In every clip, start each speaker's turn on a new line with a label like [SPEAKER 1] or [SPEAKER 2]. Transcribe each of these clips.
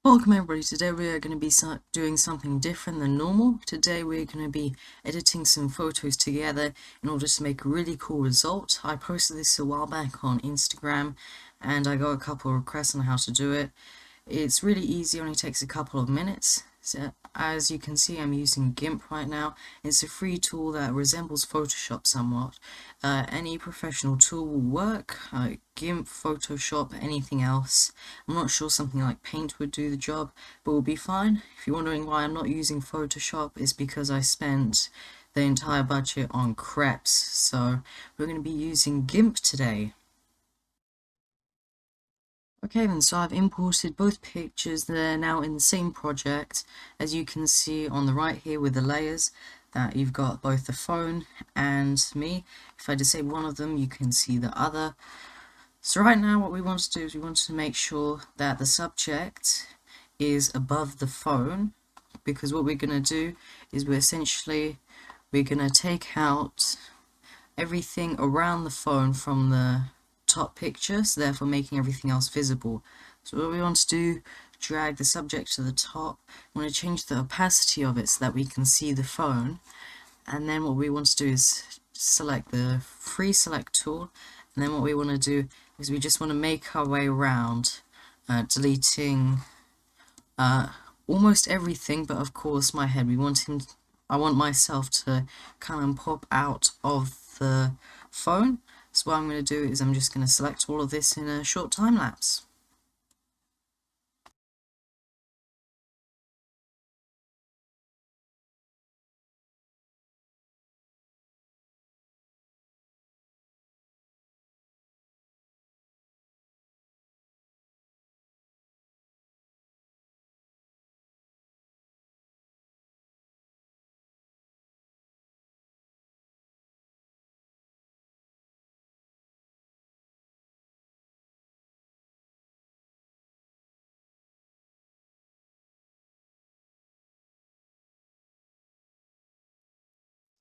[SPEAKER 1] Welcome everybody. Today we are going to be doing something different than normal. Today we're going to be editing some photos together in order to make a really cool result. I posted this a while back on Instagram and I got a couple of requests on how to do it. It's really easy, only takes a couple of minutes. So, as you can see, I'm using Gimp right now. It's a free tool that resembles Photoshop somewhat. Any professional tool will work. Gimp, Photoshop, anything else. I'm not sure something like Paint would do the job, but will be fine. If you're wondering why I'm not using Photoshop, it's because I spent the entire budget on crepes. So we're going to be using Gimp today. Okay then, so I've imported both pictures. They're now in the same project. As you can see on the right here with the layers, that you've got both the phone and me. If I disable one of them, you can see the other. So right now what we want to do is we want to make sure that the subject is above the phone, because what we're going to do is we're going to take out everything around the phone from the top picture, so therefore making everything else visible. So what we want to do, drag the subject to the top. We want to change the opacity of it so that we can see the phone, and then what we want to do is select the free select tool, and then what we want to do is we just want to make our way around, deleting almost everything, but of course my head. I want myself to come and pop out of the phone. So what I'm going to do is I'm just going to select all of this in a short time lapse.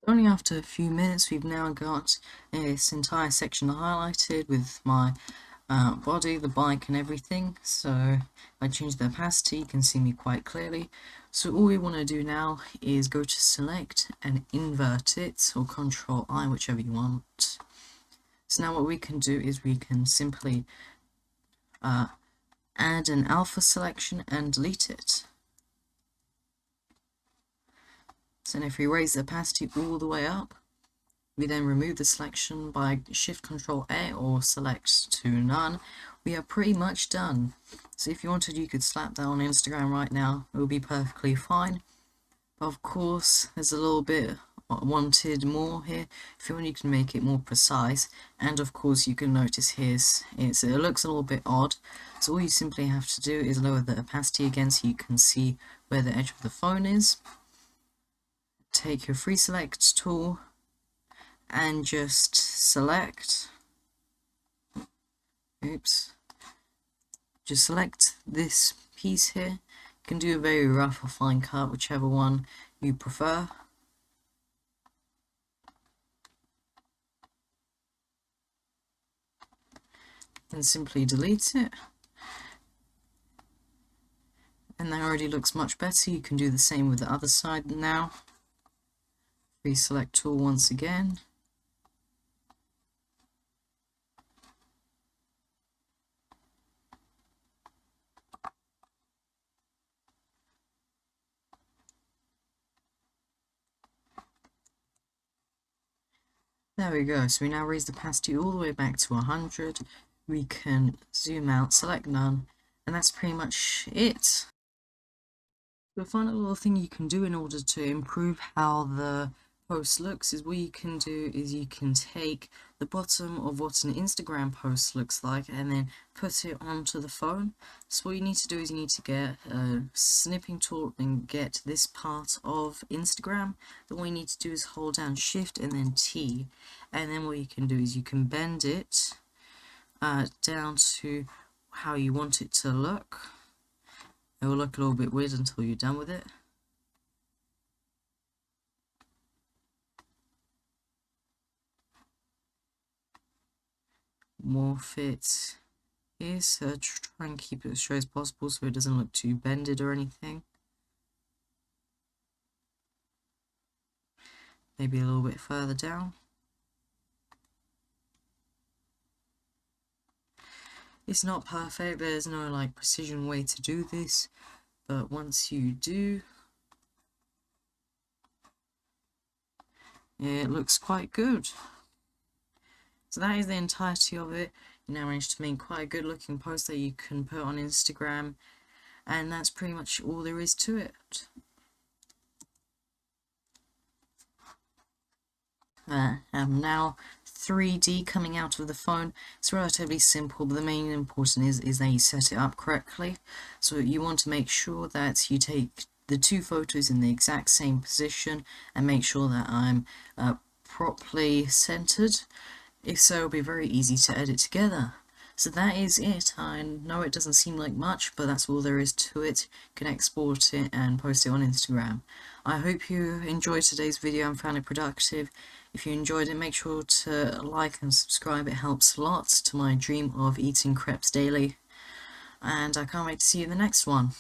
[SPEAKER 1] Only after a few minutes we've now got this entire section highlighted with my body, the bike and everything. So if I change the opacity you can see me quite clearly. So all we want to do now is go to select and invert it, or Control I, whichever you want. So now what we can do is we can simply add an alpha selection and delete it. So if we raise the opacity all the way up, we then remove the selection by Shift Control A or select to none. We are pretty much done. So if you wanted, you could slap that on Instagram right now. It will be perfectly fine. But of course, there's a little bit wanted more here. If you want, you can make it more precise. And of course, you can notice here it looks a little bit odd. So all you simply have to do is lower the opacity again so you can see where the edge of the phone is. Take your free select tool and just select, just select this piece here. You can do a very rough or fine cut, whichever one you prefer. And simply delete it. And that already looks much better. You can do the same with the other side now. Free select tool once again. There we go. So we now raise the opacity all the way back to 100. We can zoom out, select none, and that's pretty much it. The final little thing you can do in order to improve how the post looks is what you can do is you can take the bottom of what an Instagram post looks like and then put it onto the phone. So what you need to do is you need to get a snipping tool and get this part of Instagram. Then what you need to do is hold down Shift and then T, and then what you can do is you can bend it down to how you want it to look. It will look a little bit weird until you're done with it. Morph it here, so try and keep it as straight as possible so it doesn't look too bended or anything. Maybe a little bit further down. It's not perfect, there's no like precision way to do this, but once you do, it looks quite good. So that is the entirety of it. You now managed to make quite a good looking post that you can put on Instagram, and that's pretty much all there is to it. Now 3D coming out of the phone. It's relatively simple, but the main important is that you set it up correctly. So you want to make sure that you take the two photos in the exact same position and make sure that I'm properly centered. If so, it'll be very easy to edit together. So that is it. I know it doesn't seem like much, but that's all there is to it. You can export it and post it on Instagram. I hope you enjoyed today's video and found it productive. If you enjoyed it, make sure to like and subscribe. It helps a lot to my dream of eating crepes daily. And I can't wait to see you in the next one.